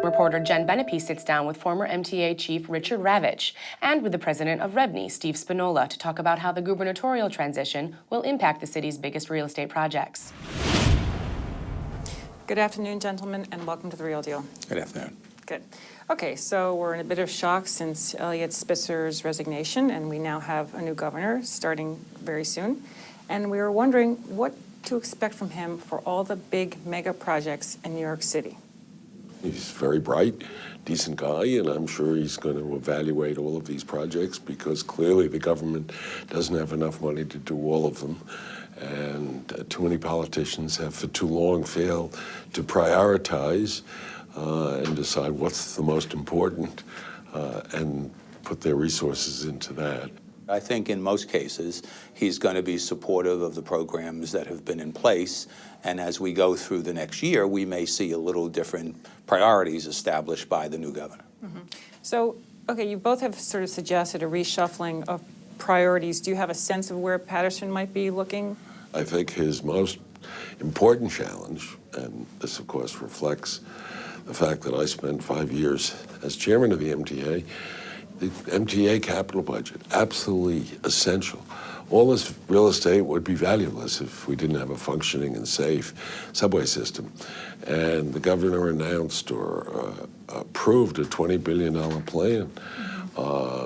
Reporter Jen Benepe sits down with former MTA Chief Richard Ravitch and with the president of REBNY, Steve Spinola, to talk about how the gubernatorial transition will impact the city's biggest real estate projects. Good afternoon, gentlemen, and welcome to The Real Deal. Good afternoon. Good. Okay, so we're in a bit of shock since Eliot Spitzer's resignation, and we now have a new governor starting very soon. And we were wondering what to expect from him for all the big mega projects in New York City. He's very bright, decent guy, and I'm sure he's going to evaluate all of these projects because clearly the government doesn't have enough money to do all of them. And too many politicians have for too long failed to prioritize and decide what's the most important and put their resources into that. I think in most cases, he's going to be supportive of the programs that have been in place. And as we go through the next year, we may see a little different priorities established by the new governor. Mm-hmm. So, okay, you both have sort of suggested a reshuffling of priorities. Do you have a sense of where Paterson might be looking? I think his most important challenge, and this of course reflects the fact that I spent 5 years as chairman of the MTA capital budget, absolutely essential. All this real estate would be valueless if we didn't have a functioning and safe subway system. And the governor announced or approved a $20 billion plan,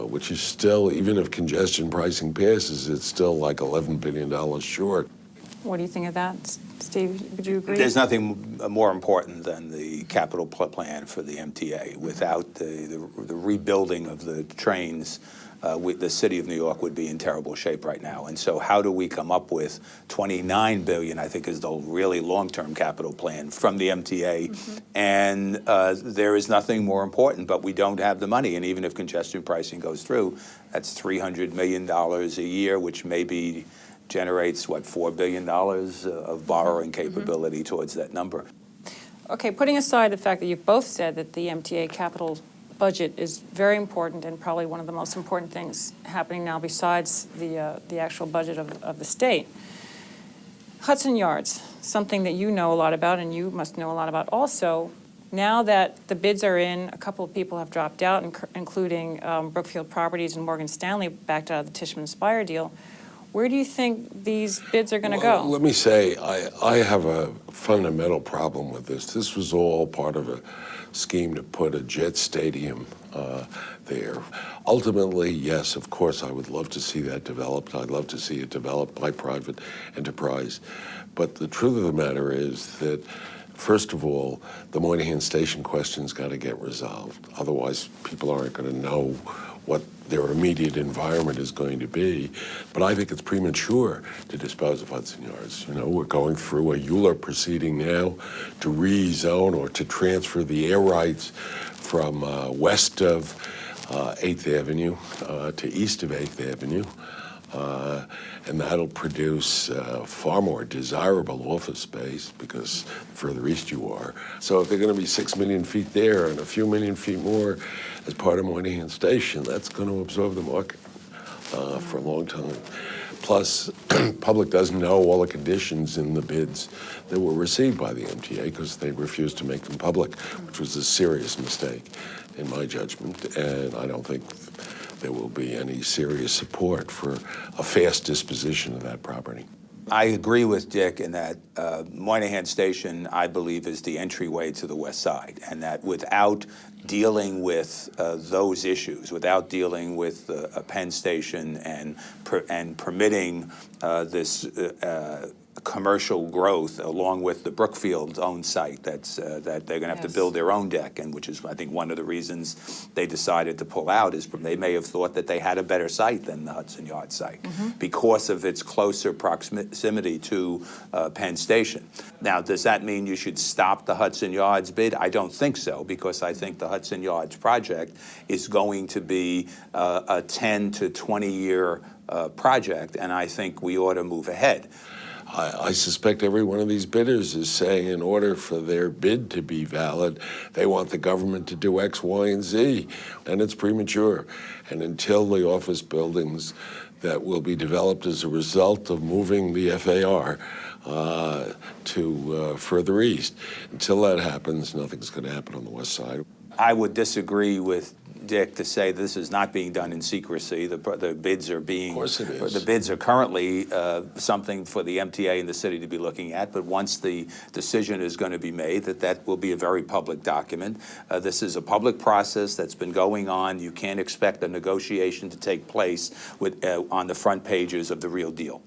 which is still, even if congestion pricing passes, it's still like $11 billion short. What do you think of that, Steve? Would you agree? There's nothing more important than the capital plan for the MTA. Without the rebuilding of the trains, the city of New York would be in terrible shape right now. And so how do we come up with $29 billion, I think is the really long-term capital plan from the MTA? Mm-hmm. And there is nothing more important, but we don't have the money. And even if congestion pricing goes through, that's $300 million a year, which maybe generates, what, $4 billion of borrowing capability towards that number. Okay, putting aside the fact that you've both said that the MTA capital budget is very important and probably one of the most important things happening now besides the actual budget of the state. Hudson Yards, something that you know a lot about and you must know a lot about also. Now that the bids are in, a couple of people have dropped out, including Brookfield Properties and Morgan Stanley backed out of the Tishman Speyer deal. Where do you think these bids are going to go? Let me say, I have a fundamental problem with this. This was all part of a scheme to put a jet stadium there. Ultimately, yes, of course, I would love to see that developed. I'd love to see it developed by private enterprise. But the truth of the matter is that, first of all, the Moynihan Station question's got to get resolved. Otherwise, people aren't going to know what their immediate environment is going to be. But I think it's premature to dispose of Hudson Yards. You know, we're going through a Euler proceeding now to rezone or to transfer the air rights from west of 8th Avenue to east of 8th Avenue. And that'll produce far more desirable office space because the further east you are. So if they're going to be 6 million feet there and a few million feet more as part of Moynihan Station, that's going to absorb the market for a long time. Plus, public doesn't know all the conditions in the bids that were received by the MTA because they refused to make them public, which was a serious mistake in my judgment, and I don't think there will be any serious support for a fast disposition of that property. I agree with Dick in that Moynihan Station, I believe, is the entryway to the West Side, and that without dealing with those issues, without dealing with a Penn Station and permitting this commercial growth along with the Brookfield's own site that they're going to have to build their own deck, and which is, I think, one of the reasons they decided to pull out is they may have thought that they had a better site than the Hudson Yards site because of its closer proximity to Penn Station. Now, does that mean you should stop the Hudson Yards bid? I don't think so, because I think the Hudson Yards project is going to be a 10 to 20 year project, and I think we ought to move ahead. I suspect every one of these bidders is saying in order for their bid to be valid, they want the government to do X, Y, and Z, and it's premature. And until the office buildings that will be developed as a result of moving the FAR to further east. Until that happens, nothing's going to happen on the west side. I would disagree with Dick to say this is not being done in secrecy. The bids are being. Of course it is. The bids are currently something for the MTA and the city to be looking at, but once the decision is going to be made, that will be a very public document. This is a public process that's been going on. You can't expect a negotiation to take place on the front pages of The Real Deal.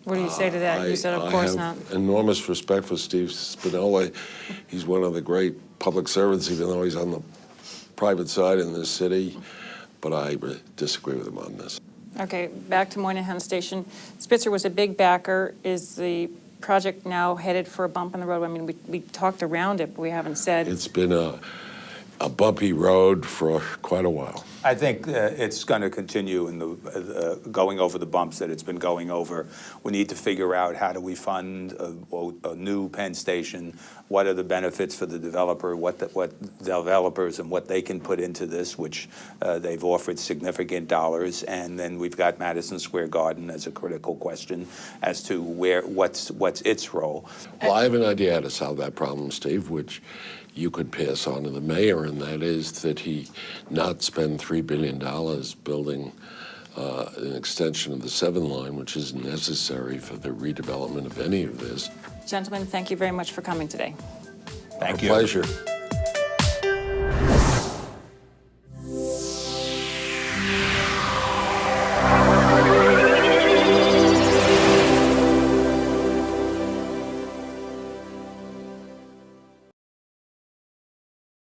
What do you say to that? You said, of course not. I have enormous respect for Steve Spinola. He's one of the great public servants, even though he's on the private side in this city, but I disagree with him on this. Okay, back to Moynihan Station. Spitzer was a big backer. Is the project now headed for a bump in the road? I mean, we talked around it, but we haven't said. It's been a bumpy road for quite a while. I think it's going to continue in the going over the bumps that it's been going over. We need to figure out how do we fund a new Penn Station. What are the benefits for the developer? What developers and what they can put into this, which they've offered significant dollars. And then we've got Madison Square Garden as a critical question as to what's its role. Well, I have an idea how to solve that problem, Steve, which you could pass on to the mayor, and that is that he not spend $3 billion building an extension of the 7 line, which isn't necessary for the redevelopment of any of this. Gentlemen, thank you very much for coming today. Thank you. Our pleasure.